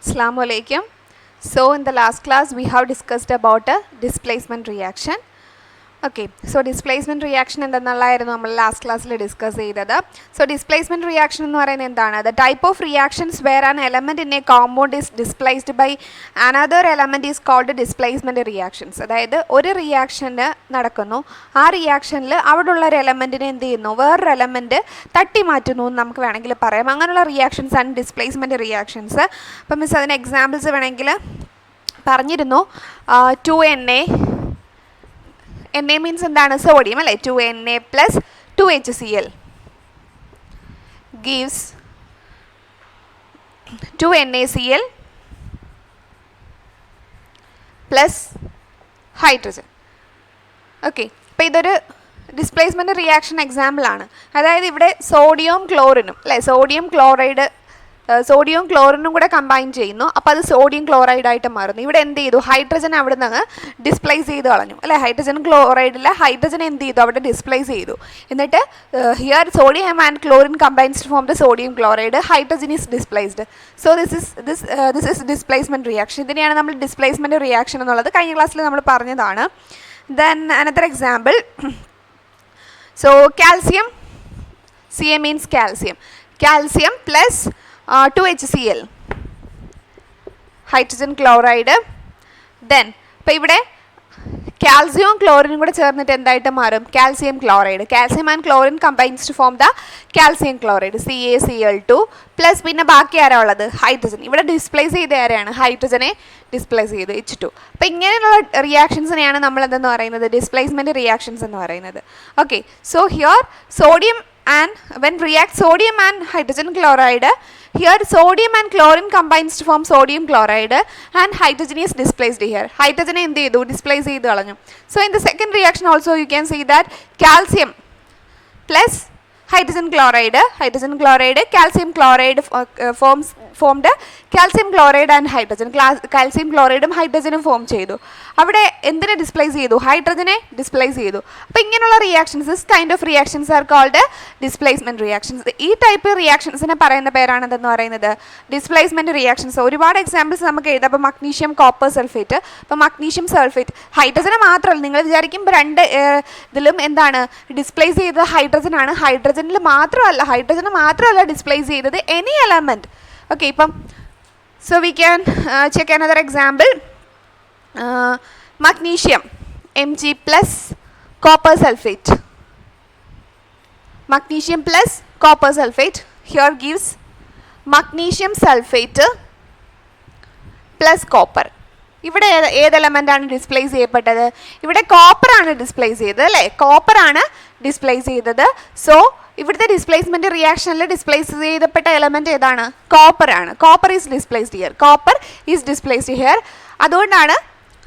Assalamu alaikum. So in the last class we have discussed about a displacement reaction. Okay, so displacement reaction എന്തെന്നുള്ളതായിരുന്നു നമ്മൾ last ക്ലാസ്സിൽ discuss ചെയ്തത്. So displacement reaction എന്ന് പറയുന്നത് എന്താണ്? The type of reactions where an element in a compound is displaced by another element is called displacement reactions. അതായത് ഒരു റിയാക്ഷന് നടക്കുന്നു, ആ റിയാക്ഷനിൽ അവിടെയുള്ള ഒരു എലമെൻറ്റിനെ എന്ത് ചെയ്യുന്നു, വേറൊരു എലമെൻറ്റ് തട്ടി മാറ്റുന്നു എന്ന് നമുക്ക് വേണമെങ്കിൽ പറയാം. അങ്ങനെയുള്ള റിയാക്ഷൻസ് ആണ് ഡിസ്പ്ലേസ്മെൻറ്റ് റിയാക്ഷൻസ്. അപ്പം മിസ് അതിന് എക്സാമ്പിൾസ് വേണമെങ്കിൽ പറഞ്ഞിരുന്നു. 2Na Na means എന്താണ്? സോഡിയം അല്ലേ. 2Na plus 2HCl gives 2NaCl plus hydrogen. Okay, അപ്പോൾ ഇതൊരു ഡിസ്പ്ലേസ്മെൻറ്റ് റിയാക്ഷൻ എക്സാമ്പിളാണ്. അതായത് ഇവിടെ സോഡിയവും ക്ലോറിനും അല്ലേ, സോഡിയവും ക്ലോറിനും കൂടെ കമ്പൈൻ ചെയ്യുന്നു. അപ്പോൾ അത് സോഡിയം ക്ലോറൈഡായിട്ട് മാറുന്നു. ഇവിടെ എന്ത് ചെയ്തു? ഹൈഡ്രജൻ അവിടെ നിന്ന് ഡിസ്പ്ലേസ് ചെയ്ത് കളഞ്ഞു അല്ലേ. ഹൈഡ്രജൻ ക്ലോറൈഡിൽ ഹൈഡ്രജൻ എന്ത് ചെയ്തു? അവിടെ ഡിസ്പ്ലേസ് ചെയ്തു. എന്നിട്ട് here sodium and chlorine combines form the sodium chloride, hydrogen is displaced. So this is displacement reaction. ഇതിനെയാണ് നമ്മൾ ഡിസ്പ്ലേസ്മെൻറ്റ് റിയാക്ഷൻ എന്നുള്ളത് കഴിഞ്ഞ ക്ലാസ്സിൽ നമ്മൾ പറഞ്ഞതാണ്. Then another example. So calcium, Ca means calcium plus 2HCl, hydrogen chloride. Then ഇപ്പോൾ ഇവിടെ കാൽസ്യവും ക്ലോറിനും കൂടെ ചേർന്നിട്ട് എന്തായിട്ട് മാറും? Calcium chloride. Calcium and chlorine combines to form the calcium chloride, CaCl2 plus പിന്നെ ബാക്കി ആരാ ഉള്ളത്? ഹൈഡ്രജൻ. ഇവിടെ ഡിസ്പ്ലേസ് ചെയ്ത ആരെയാണ്? ഹൈഡ്രജനെ ഡിസ്പ്ലേസ് ചെയ്ത് H2. അപ്പോൾ ഇങ്ങനെയുള്ള റിയാക്ഷൻസിനെയാണ് നമ്മൾ എന്തെന്ന് പറയുന്നത്? ഡിസ്പ്ലേസ്മെൻറ്റ് റിയാക്ഷൻസ് എന്ന് പറയുന്നത്. Okay, so here sodium and when react sodium and hydrogen chloride, here sodium and chlorine combines to form sodium chloride and hydrogen is displaced here. Hydrogen എന്ത് ചെയ്തു? ഡിസ്പ്ലേസ് ചെയ്ത് കളഞ്ഞു. So in the second reaction also you can see that calcium plus hydrogen chloride, calcium chloride formed calcium chloride and hydrogen. calcium chloride ഹൈഡ്രജനും form ചെയ്തു. അവിടെ എന്തിനെ displace ചെയ്തു? ഹൈഡ്രജനെ displace ചെയ്തു. അപ്പോൾ ഇങ്ങനെയുള്ള reactions, this kind of reactions are called displacement reactions. ഈ type റിയാക്ഷൻസിനെ പറയുന്ന പേരാണ് എന്തെന്ന് പറയുന്നത്? Displacement reactions. ഒരുപാട് എക്സാമ്പിൾസ് നമുക്ക് എഴുതാം. അപ്പോൾ മഗ്നീഷ്യം കോപ്പർ സൾഫേറ്റ്. അപ്പോൾ മഗ്നീഷ്യം സൾഫേറ്റ് ഹൈഡ്രജനെ മാത്രമല്ല, നിങ്ങൾ വിചാരിക്കും രണ്ട് ഇതിലും എന്താണ് ഡിസ്പ്ലേസ് ചെയ്തത്? ഹൈഡ്രജനാണ്. ഹൈഡ്രജന് മാത്രമല്ല ഡിസ്പ്ലേസ് ചെയ്തത്, എനി എലമെൻറ്റ്. ഓക്കെ, ഇപ്പം so we can check another example. magnesium Mg plus copper sulfate. Magnesium plus copper sulfate here gives magnesium sulfate plus copper. ഇവിടെ ഏത് എലമെൻ്റാണ് ഡിസ്പ്ലേസ് ചെയ്യപ്പെട്ടത്? ഇവിടെ കോപ്പറാണ് ഡിസ്പ്ലേസ് ചെയ്തത് അല്ലേ. കോപ്പറാണ് ഡിസ്പ്ലേസ് ചെയ്തത്. സോ ഇവിടുത്തെ ഡിസ്പ്ലേസ്മെൻറ്റ് റിയാക്ഷനിൽ ഡിസ്പ്ലേസ് ചെയ്യപ്പെട്ട എലമെൻറ്റ് ഏതാണ്? കോപ്പറാണ്. Copper is displaced here. അതുകൊണ്ടാണ്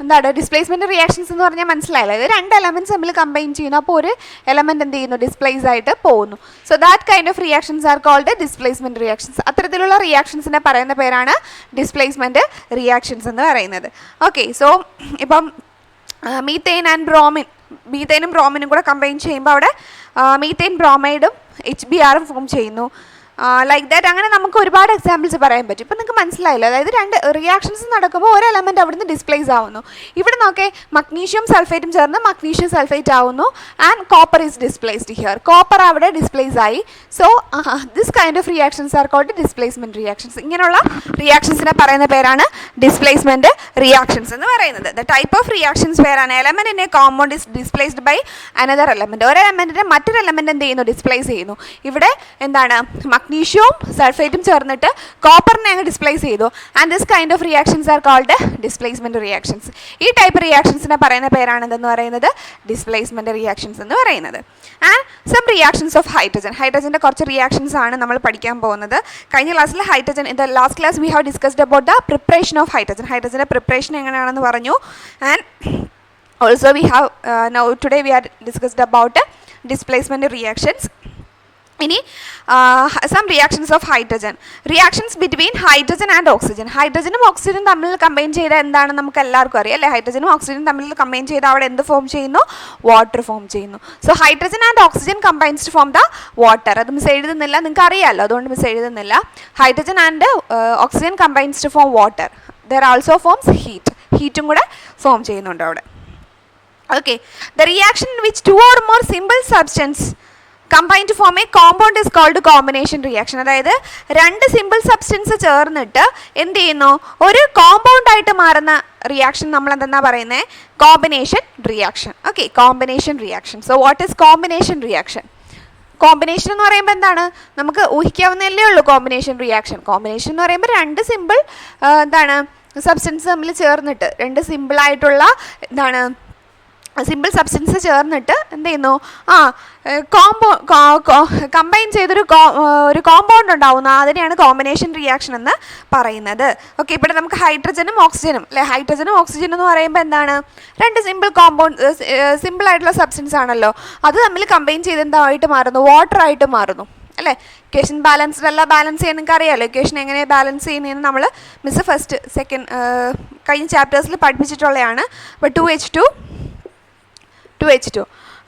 എന്താണ് ഡിസ്പ്ലേസ്മെൻറ്റ് റിയാക്ഷൻസ് എന്ന് പറഞ്ഞാൽ മനസ്സിലായില്ല. ഇത് രണ്ട് എലമെൻറ്റ്സ് തമ്മിൽ കമ്പൈൻ ചെയ്യുന്നു. അപ്പോൾ ഒരു എലമെൻറ്റ് എന്ത് ചെയ്യുന്നു? ഡിസ്പ്ലേസ് ആയിട്ട് പോകുന്നു. So that kind of reactions are called displacement reactions. അത്തരത്തിലുള്ള റിയാക്ഷൻസിനെ പറയുന്ന പേരാണ് ഡിസ്പ്ലേസ്മെൻറ്റ് റിയാക്ഷൻസ് എന്ന് പറയുന്നത്. ഓക്കെ, സോ ഇപ്പം മീത്തേനും ബ്രോമിനും കൂടെ കമ്പൈൻ ചെയ്യുമ്പോൾ അവിടെ മീത്തേൻ ബ്രോമൈഡും HBr ഫോം ചെയ്യുന്നു. Like that. അങ്ങനെ നമുക്ക് ഒരുപാട് എക്സാമ്പിൾസ് പറയാൻ പറ്റും. ഇപ്പം നിങ്ങൾക്ക് മനസ്സിലായില്ല. അതായത് രണ്ട് റിയാക്ഷൻസ് നടക്കുമ്പോൾ ഒരു എലമെൻറ്റ് അവിടുന്ന് ഡിസ്പ്ലേസ് ആവുന്നു. ഇവിടെ നോക്കേ, മഗ്നീഷ്യം സൾഫേറ്റും ചേർന്ന് മഗ്നീഷ്യം സൾഫേറ്റ് ആവുന്നു and copper is displaced here. Copper അവിടെ ഡിസ്പ്ലേസ് ആയി. So this kind of reactions are called displacement reactions. ഇങ്ങനെയുള്ള റിയാക്ഷൻസിനെ പറയുന്ന പേരാണ് ഡിസ്പ്ലേസ്മെൻറ്റ് റിയാക്ഷൻസ് എന്ന് പറയുന്നത്. The type of reactions where an element in a compound is displaced by another element. ഒരു എലമെൻറ്റിനെ മറ്റൊരു എലമെൻറ്റ് എന്ത് ചെയ്യുന്നു? ഡിസ്പ്ലേസ് ചെയ്യുന്നു. ഇവിടെ എന്താണ്? മഗ്നീഷ്യവും സൾഫേറ്റും ചേർന്നിട്ട് കോപ്പറിനെ അങ്ങ് ഡിസ്പ്ലേസ് ചെയ്തു. And this kind of reactions are called displacement reactions. ഈ ടൈപ്പ് റിയാക്ഷൻസിനെ പറയുന്ന പേരാണ് എന്തെന്ന് പറയുന്നത്? ഡിസ്പ്ലേസ്മെൻറ്റ് റിയാക്ഷൻസ് എന്ന് പറയുന്നത്. ആൻഡ് സം റിയാക്ഷൻസ് ഓഫ് ഹൈഡ്രജൻ്റെ കുറച്ച് റിയാക്ഷൻസ് ആണ് നമ്മൾ പഠിക്കാൻ പോകുന്നത്. കഴിഞ്ഞ ക്ലാസ്സിൽ hydrogen, in the last class we have discussed about the preparation of ഹൈഡ്രജൻ്റെ പ്രിപ്പറേഷൻ എങ്ങനെയാണെന്ന് പറഞ്ഞു. And also we have now today we are discussed about displacement reactions. ഇനി some reactions of hydrogen. Reactions between hydrogen and oxygen. ഹൈഡ്രജനും ഓക്സിജനും തമ്മിൽ combine ചെയ്താൽ എന്താണ് നമുക്ക് എല്ലാവർക്കും അറിയാം അല്ലേ? ഹൈഡ്രജനും ഓക്സിജനും തമ്മിൽ കമ്പൈൻ ചെയ്താൽ അവിടെ എന്ത് ഫോം ചെയ്യുന്നു? വാട്ടർ ഫോം ചെയ്യുന്നു. So hydrogen and oxygen combines to form the water. അത് മിസ് എഴുതുന്നില്ല, നിങ്ങൾക്ക് അറിയാമല്ലോ, അതുകൊണ്ട് മിസ് എഴുതുന്നില്ല. Hydrogen and oxygen combines to form water. There also forms heat. ഹീറ്റും കൂടെ ഫോം ചെയ്യുന്നുണ്ട് അവിടെ. Okay, the reaction in which two or more simple substance combine to form a compound is called combination reaction. അതായത് രണ്ട് simple substance ചേർന്നിട്ട് എന്ത് ചെയ്യുന്നു? ഒരു കോമ്പൗണ്ട് ആയിട്ട് മാറുന്ന റിയാക്ഷൻ നമ്മൾ എന്തെന്നാ പറയുന്നത്? Combination reaction. Okay, combination reaction. So what is combination reaction? Combination എന്ന് പറയുമ്പോൾ എന്താണ്? നമുക്ക് ഊഹിക്കാവുന്നതല്ലേ ഉള്ളൂ കോമ്പിനേഷൻ റിയാക്ഷൻ. കോമ്പിനേഷൻ എന്ന് പറയുമ്പോൾ രണ്ട് സിമ്പിൾ എന്താണ് സബ്സ്റ്റൻസ് തമ്മിൽ ചേർന്നിട്ട്, രണ്ട് സിമ്പിളായിട്ടുള്ള എന്താണ് സിമ്പിൾ സബ്സ്റ്റൻസ് ചേർന്നിട്ട് എന്ത് ചെയ്യുന്നു? കമ്പൈൻ ചെയ്തൊരു കോമ്പൗണ്ട് ഉണ്ടാവുന്ന അതിനെയാണ് കോമ്പിനേഷൻ റിയാക്ഷൻ എന്ന് പറയുന്നത്. ഓക്കെ, ഇവിടെ നമുക്ക് ഹൈഡ്രജനും ഓക്സിജനും അല്ലെ, ഹൈഡ്രജനും ഓക്സിജനും എന്ന് പറയുമ്പോൾ എന്താണ്? രണ്ട് സിമ്പിൾ ആയിട്ടുള്ള സബ്സ്റ്റൻസ് ആണല്ലോ, അത് തമ്മിൽ കമ്പൈൻ ചെയ്ത് എന്തായിട്ട് മാറുന്നു? വാട്ടർ ആയിട്ട് മാറുന്നു അല്ലേ? ഇക്വേഷൻ ബാലൻസ്ഡ് അല്ല, ബാലൻസ് ചെയ്യാൻ നിങ്ങൾക്ക് അറിയാമല്ലോ. ഇക്വേഷൻ എങ്ങനെ ബാലൻസ് ചെയ്യുന്നതെന്ന് നമ്മൾ മിസ് ഫസ്റ്റ് സെക്കൻഡ് കഴിഞ്ഞ ചാപ്റ്റേഴ്സിൽ പഠിപ്പിച്ചിട്ടുള്ളതാണ്. അപ്പോൾ 2H2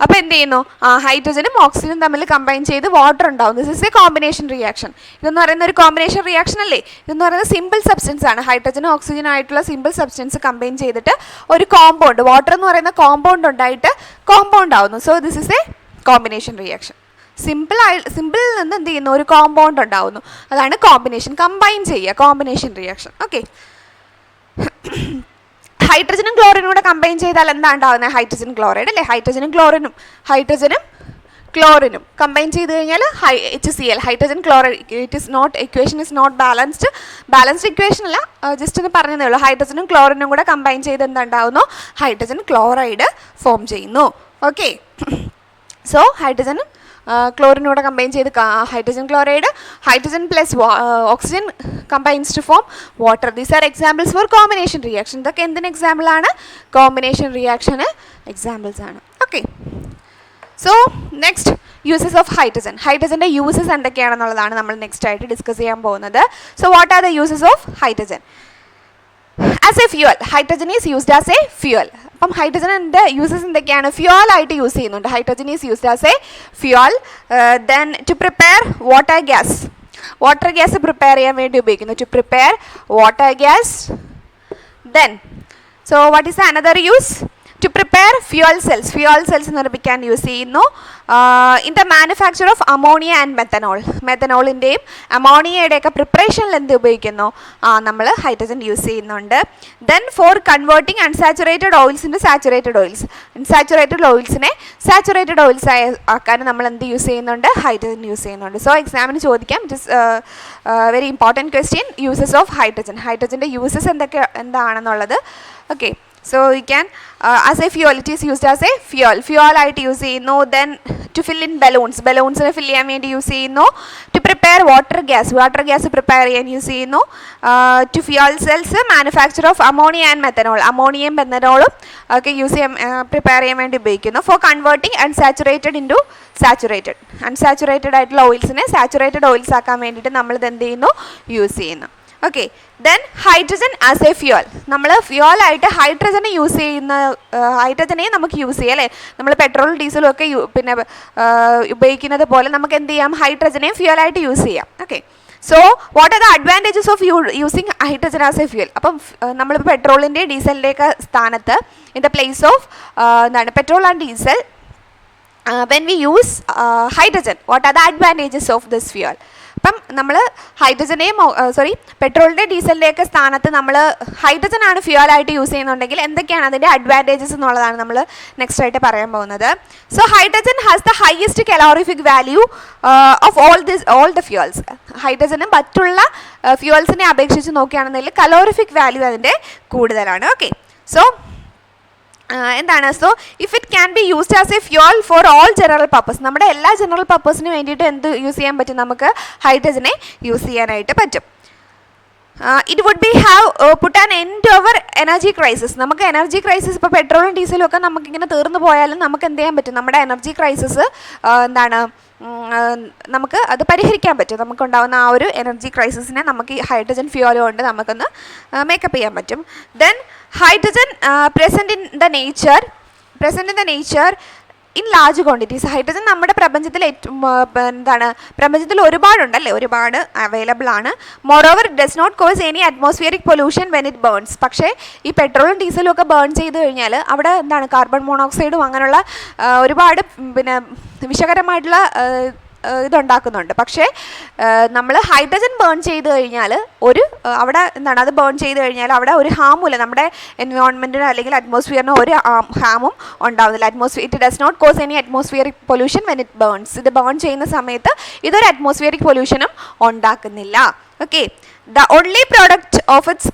അപ്പോൾ എന്ത് ചെയ്യുന്നു? ഹൈഡ്രജനും ഓക്സിജനും തമ്മിൽ കമ്പൈൻ ചെയ്ത് വാട്ടർ ഉണ്ടാവും. This is a combination reaction. ഇതെന്ന് പറയുന്ന ഒരു കോമ്പിനേഷൻ റിയാക്ഷൻ അല്ലേ? ഇതെന്ന് പറയുന്നത് സിമ്പിൾ സബ്സ്റ്റൻസ് ആണ്. ഹൈഡ്രജനും ഓക്സിജനും ആയിട്ടുള്ള സിമ്പിൾ സബ്സ്റ്റൻസ് കമ്പൈൻ ചെയ്തിട്ട് ഒരു കോമ്പൗണ്ട്, വാട്ടർ എന്ന് പറയുന്ന കോമ്പൗണ്ട് ഉണ്ടായിട്ട് കോമ്പൗണ്ട് ആവുന്നു. So this is a combination reaction. സിമ്പിളിൽ നിന്ന് എന്ത് ചെയ്യുന്നു? ഒരു കോമ്പൗണ്ട് ഉണ്ടാവുന്നു. അതാണ് കോമ്പിനേഷൻ, കമ്പൈൻ ചെയ്യുക, കോമ്പിനേഷൻ റിയാക്ഷൻ. ഓക്കെ, ഹൈഡ്രജനും ക്ലോറിനും കൂടെ കമ്പൈൻ ചെയ്താൽ എന്താ ഉണ്ടാകുന്നത്? ഹൈഡ്രജൻ ക്ലോറൈഡ് അല്ലേ? ഹൈഡ്രജനും ക്ലോറിനും കമ്പൈൻ ചെയ്ത് കഴിഞ്ഞാൽ HCl, hydrogen chloride. It is not, equation is not balanced equation അല്ല, ജസ്റ്റ് ഒന്ന് പറഞ്ഞതേ ഉള്ളൂ. ഹൈഡ്രജനും ക്ലോറിനും കൂടെ കമ്പൈൻ ചെയ്ത് എന്താ ഉണ്ടാകുന്നു? ഹൈഡ്രജൻ ക്ലോറൈഡ് ഫോം ചെയ്യുന്നു. ഓക്കെ, സോ ഹൈഡ്രജനും ക്ലോറിനൂടെ കമ്പൈൻ ചെയ്ത് hydrogen chloride, hydrogen plus oxygen combines to form water. These are examples for combination reaction. ഇതൊക്കെ എന്തിന് എക്സാമ്പിളാണ്? കോമ്പിനേഷൻ റിയാക്ഷന് എക്സാമ്പിൾസ് ആണ്. Okay, so next uses of hydrogen. ഹൈഡ്രജൻ്റെ യൂസസ് എന്തൊക്കെയാണെന്നുള്ളതാണ് നമ്മൾ നെക്സ്റ്റ് ആയിട്ട് ഡിസ്കസ് ചെയ്യാൻ പോകുന്നത്. So what are the uses of hydrogen? As a fuel, hydrogen is used as a fuel. അപ്പം ഹൈഡ്രജൻ്റെ യൂസസ് എന്തൊക്കെയാണ്? ഫ്യൂവൽ ആയിട്ട് യൂസ് ചെയ്യുന്നുണ്ട്. Hydrogen is used as a fuel. Then to prepare water gas prepare ചെയ്യാൻ വേണ്ടി ഉപയോഗിക്കുന്നു. To prepare water gas. Then so what is another use? To prepare fuel cells നിർമ്മിക്കാൻ use ചെയ്യുന്നു. In the manufacture of ammonia and മെത്തനോളിൻ്റെയും അമോണിയയുടെയൊക്കെ പ്രിപ്പറേഷനിൽ എന്ത് ഉപയോഗിക്കുന്നു? നമ്മൾ ഹൈഡ്രജൻ യൂസ് ചെയ്യുന്നുണ്ട്. Then for converting unsaturated oils into saturated oils. Unsaturated ഓയിൽസിനെ സാച്ചുറേറ്റഡ് ഓയിൽസ് ആക്കാൻ നമ്മൾ എന്ത് യൂസ് ചെയ്യുന്നുണ്ട്? ഹൈഡ്രജൻ യൂസ് ചെയ്യുന്നുണ്ട്. സോ എക്സാമിന് ചോദിക്കാം, it is very important question, uses of hydrogen. ഹൈഡ്രജൻ്റെ യൂസസ് എന്താണെന്നുള്ളത്. Okay, so you can as a fuel, it is used as a fuel ആയിട്ട് യൂസ് ചെയ്യുന്നു. then to fill in balloonsനെ fill ചെയ്യാൻ വേണ്ടി use ചെയ്യുന്നു. to prepare water gas prepare ചെയ്യാൻ use ചെയ്യുന്നു. to fuel cells, manufacture of ammonia and methanol, അമോണിയയും മെത്തനോളും ഒക്കെ prepare ചെയ്യാൻ വേണ്ടി ഉപയോഗിക്കുന്നു. for converting unsaturated into unsaturated ആയിട്ടുള്ള ഓയിൽസിനെ സാച്ചുറേറ്റഡ് ഓയിൽസ് ആക്കാൻ വേണ്ടിയിട്ട് നമ്മൾ ഇത് എന്ത് ചെയ്യുന്നു? യൂസ് ചെയ്യുന്നു. Okay, then hydrogen as a fuel. നമ്മൾ ഫ്യൂവലായിട്ട് ഹൈഡ്രജനെ യൂസ് ചെയ്യുന്ന, ഹൈഡ്രജനെ നമുക്ക് യൂസ് ചെയ്യാം അല്ലേ? നമ്മൾ പെട്രോൾ ഡീസലും ഒക്കെ പിന്നെ ഉപയോഗിക്കുന്നത് പോലെ നമുക്ക് എന്ത് ചെയ്യാം? ഹൈഡ്രജനെയും ഫ്യൂവലായിട്ട് യൂസ് ചെയ്യാം. Okay, so what are the advantages of using hydrogen as a fuel? അപ്പം നമ്മളിപ്പോൾ പെട്രോളിൻ്റെ ഡീസലിൻ്റെയൊക്കെ സ്ഥാനത്ത് ഇൻ ദ പ്ലേസ് ഓഫ് എന്താണ് petrol and diesel, when we use hydrogen, what are the advantages of this fuel? അപ്പം നമ്മൾ ഹൈഡ്രജനെയും പെട്രോളിൻ്റെ ഡീസലിൻ്റെയൊക്കെ സ്ഥാനത്ത് നമ്മൾ ഹൈഡ്രജനാണ് ഫ്യൂവലായിട്ട് യൂസ് ചെയ്യുന്നുണ്ടെങ്കിൽ എന്തൊക്കെയാണ് അതിൻ്റെ അഡ്വാൻറ്റേജസ് എന്നുള്ളതാണ് നമ്മൾ നെക്സ്റ്റ് ആയിട്ട് പറയാൻ പോകുന്നത്. So hydrogen has the highest calorific value of all the fuels. ഹൈഡ്രജന് മറ്റുള്ള ഫ്യൂവൽസിനെ അപേക്ഷിച്ച് നോക്കുകയാണെന്നുണ്ടെങ്കിൽ കലോറിഫിക് വാല്യൂ അതിൻ്റെ കൂടുതലാണ്. ഓക്കെ, സോ എന്താണ്? So if it can be used as a fuel for all general purpose, നമ്മുടെ എല്ലാ ജനറൽ പർപ്പസിന് വേണ്ടിയിട്ട് എന്ത് യൂസ് ചെയ്യാൻ പറ്റും? നമുക്ക് ഹൈഡ്രജനെ യൂസ് ചെയ്യാനായിട്ട് പറ്റും. It would be have put an end to our energy crisis. നമുക്ക് എനർജി ക്രൈസിസ് ഇപ്പോൾ പെട്രോളും ഡീസലും ഒക്കെ നമുക്കിങ്ങനെ തീർന്നു പോയാലും നമുക്ക് എന്ത് ചെയ്യാൻ പറ്റും, നമ്മുടെ എനർജി ക്രൈസിസ് എന്താണ് നമുക്ക് അത് പരിഹരിക്കാൻ പറ്റും. നമുക്കുണ്ടാകുന്ന ആ ഒരു എനർജി ക്രൈസിസിനെ നമുക്ക് ഈ ഹൈഡ്രജൻ ഫ്യൂവൽ കൊണ്ട് നമുക്കൊന്ന് മേക്കപ്പ് ചെയ്യാൻ പറ്റും. Then hydrogen present in the nature in large quantities. Hydrogen നമ്മുടെ പ്രപഞ്ചത്തിൽ പ്രപഞ്ചത്തിൽ ഒരുപാടുണ്ടല്ലേ, ഒരുപാട് അവൈലബിൾ ആണ്. Moreover does not cause any atmospheric pollution when it burns. പക്ഷേ ഈ പെട്രോളും ഡീസലും ഒക്കെ ബേൺ ചെയ്ത് കഴിഞ്ഞാൽ അവിടെ കാർബൺ മോണോക്സൈഡും അങ്ങനെയുള്ള ഒരുപാട് വിഷകരമായിട്ടുള്ള ഇതുണ്ടാക്കുന്നുണ്ട്. പക്ഷേ നമ്മൾ ഹൈഡ്രജൻ ബേൺ ചെയ്ത് കഴിഞ്ഞാൽ അവിടെ അത് ബേൺ ചെയ്ത് കഴിഞ്ഞാൽ അവിടെ ഒരു ഹാമുമില്ല, നമ്മുടെ എൻവയോൺമെൻറ്റിനോ അല്ലെങ്കിൽ അറ്റ്മോസ്ഫിയറിനോ ഒരു ഹാമും ഉണ്ടാവുന്നില്ല. It does not cause any atmospheric pollution when it burns. ഇത് ബേൺ ചെയ്യുന്ന സമയത്ത് ഇതൊരു അറ്റ്മോസ്ഫിയറിക് പൊല്യൂഷനും ഉണ്ടാക്കുന്നില്ല. Okay, the only product of its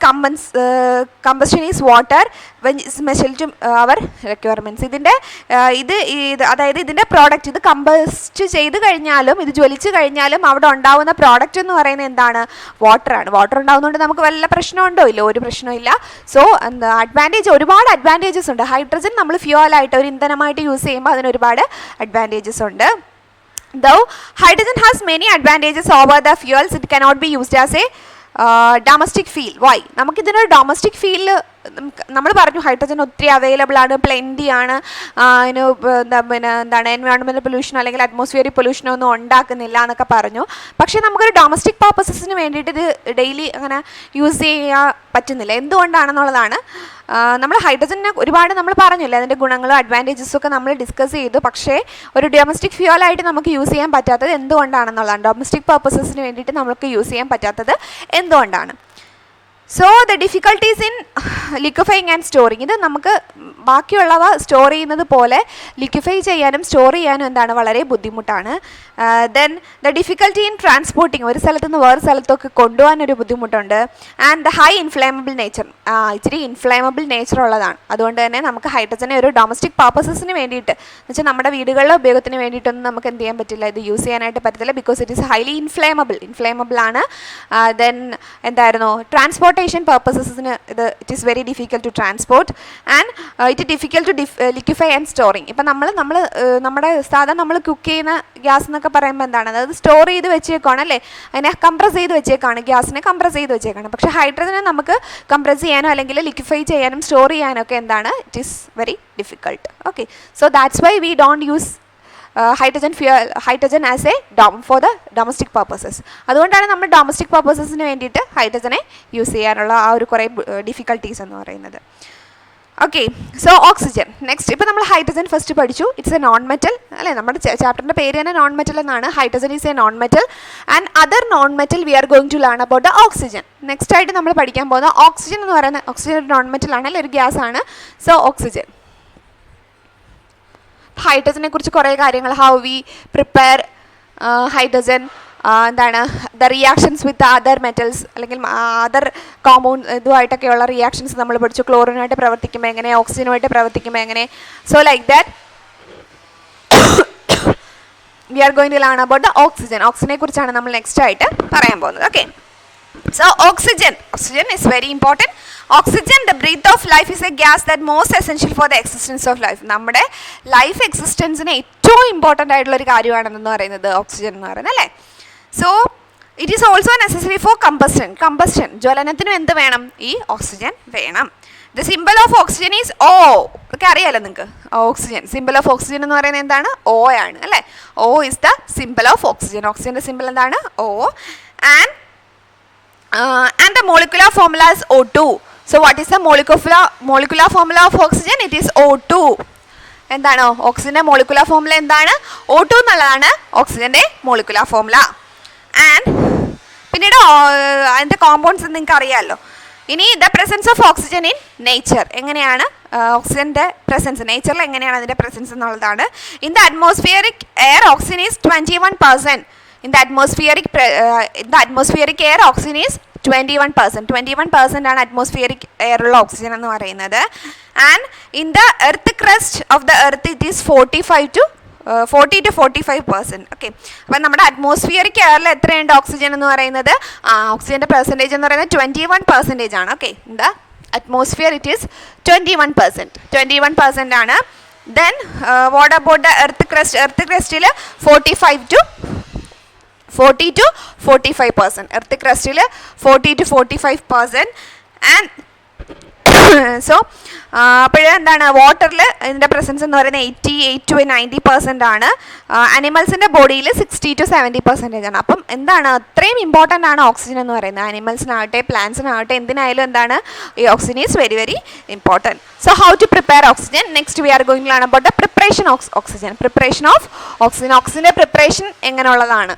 combustion is water when it's measured to our requirements. അതായത് ഇതിൻ്റെ പ്രോഡക്റ്റ്, ഇത് കമ്പസ്റ്റ് ചെയ്ത് കഴിഞ്ഞാലും ഇത് ജ്വലിച്ച് കഴിഞ്ഞാലും അവിടെ ഉണ്ടാവുന്ന പ്രോഡക്റ്റ് എന്ന് പറയുന്നത് എന്താണ്, വാട്ടറാണ്. വാട്ടർ ഉണ്ടാവുന്നതുകൊണ്ട് നമുക്ക് വല്ല പ്രശ്നമുണ്ടോ? ഇല്ല, ഒരു പ്രശ്നമില്ല. സോ ഒരുപാട് അഡ്വാൻറ്റേജസ് ഉണ്ട്. ഹൈഡ്രജൻ നമ്മൾ ഫ്യൂവലായിട്ട് ഒരു ഇന്ധനമായിട്ട് യൂസ് ചെയ്യുമ്പോൾ അതിന് ഒരുപാട് അഡ്വാൻറ്റേജസ് ഉണ്ട്. Though hydrogen has many advantages over the fuels, it cannot be used as a domestic fuel. Why? നമുക്കിതിനൊരു ഡൊമസ്റ്റിക് ഫീൽ നമ്മൾ പറഞ്ഞു ഹൈഡ്രജൻ ഒത്തിരി അവൈലബിൾ ആണ്, പ്ലെൻറ്റി ആണ്, അതിന് എൻവയോൺമെൻറ്റൽ പൊല്യൂഷനോ അല്ലെങ്കിൽ അറ്റ്മോസ്ഫിയറിക് പൊല്യൂഷനോ ഒന്നും ഉണ്ടാക്കുന്നില്ല എന്നൊക്കെ പറഞ്ഞു. പക്ഷേ നമുക്കൊരു ഡൊമസ്റ്റിക് പർപ്പസസിന് വേണ്ടിയിട്ട് ഇത് ഡെയിലി അങ്ങനെ യൂസ് ചെയ്യാൻ പറ്റുന്നില്ല. എന്തുകൊണ്ടാണെന്നുള്ളതാണ് നമ്മൾ ഹൈഡ്രജനെ ഒരുപാട് നമ്മൾ പറഞ്ഞില്ല, അതിൻ്റെ ഗുണങ്ങളും അഡ്വാൻറ്റേജസും ഒക്കെ നമ്മൾ ഡിസ്കസ് ചെയ്തു. പക്ഷേ ഒരു ഡൊമസ്റ്റിക് ഫ്യൂവലായിട്ട് നമുക്ക് യൂസ് ചെയ്യാൻ പറ്റാത്തത് എന്തുകൊണ്ടാണെന്നുള്ളതാണ്. ഡൊമസ്റ്റിക് പർപ്പസസിന് വേണ്ടിയിട്ട് നമുക്ക് യൂസ് ചെയ്യാൻ പറ്റാത്തത് എന്തുകൊണ്ടാണ്? So the difficulties in liquefying and storing. ഇത് നമുക്ക് ബാക്കിയുള്ളവ സ്റ്റോർ ചെയ്യുന്നത് പോലെ ലിക്വിഫൈ ചെയ്യാനും സ്റ്റോർ ചെയ്യാനും വളരെ ബുദ്ധിമുട്ടാണ്. Then the difficulty in transporting, ഒരു സ്ഥലത്ത് നിന്ന് വേറെ സ്ഥലത്തൊക്കെ കൊണ്ടുപോകാനൊരു ബുദ്ധിമുട്ടുണ്ട്. And the high inflammable nature, ഇച്ചിരി ഇൻഫ്ലേമബിൾ നേച്ചർ ഉള്ളതാണ്. അതുകൊണ്ട് തന്നെ നമുക്ക് ഹൈഡ്രജനെ ഒരു ഡൊമസ്റ്റിക് പർപ്പസസിന് വേണ്ടിയിട്ട് എന്നുവെച്ചാൽ നമ്മുടെ വീടുകളിലെ ഉപയോഗത്തിന് വേണ്ടിയിട്ടൊന്നും നമുക്ക് എന്ത് ചെയ്യാൻ പറ്റില്ല, ഇത് യൂസ് ചെയ്യാനായിട്ട് പറ്റത്തില്ല. Because it is highly inflammable ആണ്. ദെൻ ട്രാൻസ്പോർട്ടേഷൻ പർപ്പസസിന് it is very difficult to transport and it difficult to liquefy and storing. ഇപ്പം നമ്മുടെ സാധാരണ നമ്മൾ കുക്ക് ചെയ്യുന്ന ഗ്യാസ് എന്നൊക്കെ പറയുമ്പോൾ എന്താണ്, അതായത് സ്റ്റോർ ചെയ്ത് വെച്ചേക്കാണ് അല്ലേ, അതിനെ കംപ്രസ് ചെയ്ത് വെച്ചേക്കാണ്, ഗ്യാസിനെ കംപ്രസ് ചെയ്ത് വെച്ചേക്കാണ്. പക്ഷേ ഹൈഡ്രജനെ നമുക്ക് കംപ്രസ് ചെയ്യാനോ അല്ലെങ്കിൽ ലിക്വിഫൈ ചെയ്യാനും സ്റ്റോർ ചെയ്യാനോ ഒക്കെ it is very difficult. Okay, so that's why we don't use hydrogen as A for the domestic purposes. അതുകൊണ്ടാണ് നമ്മൾ ഡൊമസ്റ്റിക് പർപ്പസസിന് വേണ്ടിയിട്ട് ഹൈഡ്രജനെ യൂസ് ചെയ്യാനുള്ള ആ ഒരു കുറേ ഡിഫിക്കൽട്ടീസ് എന്ന് പറയുന്നത്. Okay, so oxygen next. ഇപ്പോൾ നമ്മൾ ഹൈഡ്രജൻ ഫസ്റ്റ് പഠിച്ചു. ഇറ്റ്സ് എ നോൺ മെറ്റൽ അല്ലേ, നമ്മുടെ ചാപ്റ്ററിൻ്റെ പേര് തന്നെ നോൺ മെറ്റൽ എന്നാണ്. Hydrogen is a non metal and other non metal we are going to learn about the oxygen. Next ആയിട്ട് നമ്മൾ പഠിക്കാൻ പോകുന്ന ഓക്സിജൻ എന്ന് പറയുന്നത്, ഓക്സിജൻ ഒരു നോൺ മെറ്റൽ ആണ് അല്ലേ, ഒരു ഗ്യാസ് ആണ്. സോ ഓക്സിജൻ, ഹൈഡ്രജനെ കുറിച്ച് കുറേ കാര്യങ്ങൾ, how we prepare hydrogen, the reactions with other metals അല്ലെങ്കിൽ അതർ കോമ്പൗണ്ട് ഇതുമായിട്ടൊക്കെയുള്ള റിയാക്ഷൻസ് നമ്മൾ പഠിച്ചു. ക്ലോറിനുമായിട്ട് പ്രവർത്തിക്കുമ്പോൾ എങ്ങനെ, ഓക്സിജനുമായിട്ട് പ്രവർത്തിക്കുമ്പോൾ എങ്ങനെ. So like that we are going to learn about the oxygen. ഓക്സിജനെ കുറിച്ചാണ് നമ്മൾ നെക്സ്റ്റ് ആയിട്ട് പറയാൻ പോകുന്നത്. Okay, so oxygen is very important. Oxygen, the breath of life, is a gas that most essential for the existence of life. നമ്മുടെ life എക്സിസ്റ്റൻസിന് ഏറ്റവും important ആയിട്ടുള്ള ഒരു കാര്യമാണെന്ന് പറയുന്നത് ഓക്സിജൻ എന്ന് പറയുന്നത് അല്ലേ. So it is also necessary for combustion. ജ്വലനത്തിനും എന്ത് വേണം, ഈ ഓക്സിജൻ വേണം. The symbol of oxygen is O. ഒക്കെ അറിയാലോ നിങ്ങൾക്ക്. ഓക്സിജൻ, സിമ്പിൾ ഓഫ് ഓക്സിജൻ എന്ന് പറയുന്നത് എന്താണ്, O ആണ് അല്ലേ. O is the symbol of oxygen. ഓക്സിജൻ്റെ സിമ്പിൾ എന്താണ്, O. And the molecular formula is O2. So what is the molecular formula of oxygen? It is O2. എന്താണ് ഓക്സിജൻ്റെ മോളിക്കുലാർ ഫോർമുല എന്താണ്, O2 എന്നുള്ളതാണ് ഓക്സിജൻ്റെ മോളിക്കുലാർ ഫോർമുല. ആൻഡ് പിന്നീട് അതിൻ്റെ compounds നിങ്ങൾക്ക് അറിയാമല്ലോ. ഇനി the presence of oxygen in nature, എങ്ങനെയാണ് ഓക്സിജൻ്റെ പ്രസൻസ് നേച്ചറിൽ എങ്ങനെയാണ് അതിൻ്റെ പ്രസൻസ് എന്നുള്ളതാണ്. In the atmospheric air oxygen is 21%. In the atmospheric air oxygen is 21%. 21% ആണ് അറ്റ്മോസ്ഫിയറിക് എയറുള്ള ഓക്സിജൻ എന്ന് പറയുന്നത്. And in the earth crest of the earth it is 45 to 40 to 45%. Okay, അപ്പം നമ്മുടെ അറ്റ്മോസ്ഫിയറിക് എയറിൽ എത്രയുണ്ട് ഓക്സിജൻ എന്ന് പറയുന്നത്? ഓക്സിജൻ്റെ പെർസെൻറ്റേജ് എന്ന് പറയുന്നത് 21% ആണ്. ഓക്കെ, എന്താ അറ്റ്മോസ്ഫിയർ ഇറ്റ് ഈസ് 21% ആണ്. Then what about the earth crust? Earth ക്രസ്റ്റിൽ 40 to 45%. എർത്ത് ക്രസ്റ്റിൽ 40 to 45%. ആൻഡ് സോ അപ്പോൾ എന്താണ് വാട്ടറിൽ ഇതിൻ്റെ പ്രസൻസ് എന്ന് പറയുന്നത് 88 to 90% ആണ്. അനിമൽസിൻ്റെ ബോഡിയിൽ 60 to 70% ആണ്. അപ്പം എന്താണ് അത്രയും ഇമ്പോർട്ടൻ്റ് ആണ് ഓക്സിജൻ എന്ന് പറയുന്നത്. അനിമൽസിനാകട്ടെ പ്ലാന്റ്സിനാകട്ടെ എന്തിനായാലും എന്താണ് ഈ oxygen is very very important. So how to prepare oxygen? Next we are going learn about the preparation of oxygen. Preparation of oxygen. ഓക്സിജൻ്റെ പ്രിപ്പറേഷൻ എങ്ങനെയുള്ളതാണ്?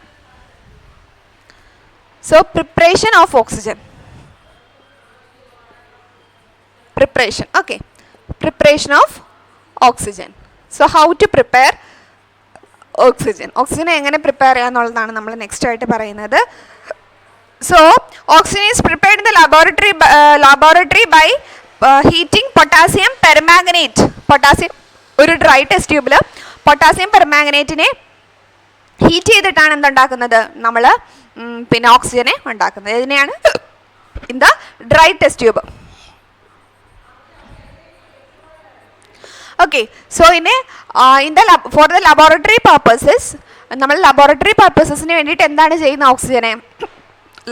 So preparation of oxygen. Preparation. Okay, preparation of oxygen. So how to prepare oxygen? Oxygen എങ്ങനെ prepare ചെയ്യാന്നുള്ളതാണ് നമ്മൾ next ആയിട്ട് പറയുന്നത്. So oxygen is prepared in the laboratory by heating potassium permanganate. Potassium ഒരു dry test ട്യൂബിൽ potassium പെർമാംഗനേറ്റിനെ heat ചെയ്തിട്ടാണ് എന്തുണ്ടാക്കുന്നത്? നമ്മൾ പിന്നെ ഓക്സിജനെ ഉണ്ടാക്കുന്നത്. ഇതിനെയാണ് in the dry test tube. Okay, so for the laboratory purposes, നമ്മൾ laboratory purposesന് വേണ്ടിയിട്ട് എന്താണ് ചെയ്യുന്ന ഓക്സിജനെ?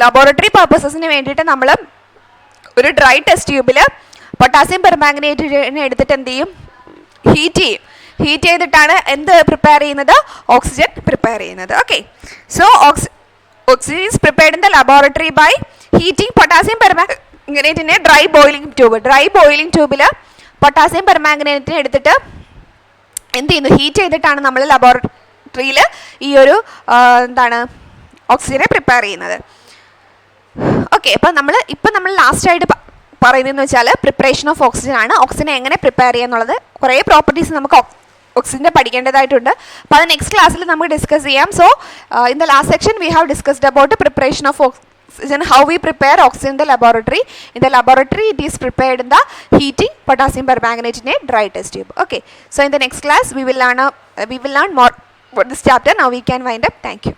laboratory purposesന് വേണ്ടിയിട്ട് നമ്മൾ ഒരു ഡ്രൈ ടെസ്റ്റ് ട്യൂബിൽ പൊട്ടാസ്യം പെർമാംഗനേറ്റിനെ എടുത്തിട്ട് എന്ത് ചെയ്യും? ഹീറ്റ് ചെയ്തിട്ടാണ് എന്ത് പ്രിപ്പയർ ചെയ്യുന്നത്? ഓക്സിജൻ പ്രിപ്പയർ ചെയ്യുന്നത്. Okay, so oxygen is prepared in the laboratory by heating potassium പെർമാംഗനേറ്റിനെ ഡ്രൈ ബോയിലിംഗ് ട്യൂബിൽ പൊട്ടാസ്യം പെർമാംഗനേറ്റിനെ എടുത്തിട്ട് എന്ത് ചെയ്യുന്നു? ഹീറ്റ് ചെയ്തിട്ടാണ് നമ്മൾ ലബോറട്ടറിയിൽ ഈ ഒരു എന്താണ് ഓക്സിജനെ പ്രിപ്പയർ ചെയ്യുന്നത്. ഓക്കെ, അപ്പം നമ്മൾ ലാസ്റ്റായിട്ട് പറയുന്നതെന്ന് വെച്ചാൽ പ്രിപ്പറേഷൻ ഓഫ് ഓക്സിജൻ ആണ്. ഓക്സിജനെ എങ്ങനെ പ്രിപ്പയർ ചെയ്യുക എന്നുള്ളത് കുറേ പ്രോപ്പർട്ടീസ് നമുക്ക് ഓക്സിജൻ്റെ പഠിക്കേണ്ടതായിട്ടുണ്ട്. അപ്പോൾ അത് നെക്സ്റ്റ് ക്ലാസ്സിൽ നമുക്ക് ഡിസ്കസ് ചെയ്യാം. So in the last section V have discussed about preparation of oxygen, how we prepare oxygen in the laboratory. In the laboratory it is prepared in the heating potassium permanganate in a dry test tube. Okay, so in the next class we will learn more about this chapter. Now we can wind up. Thank you.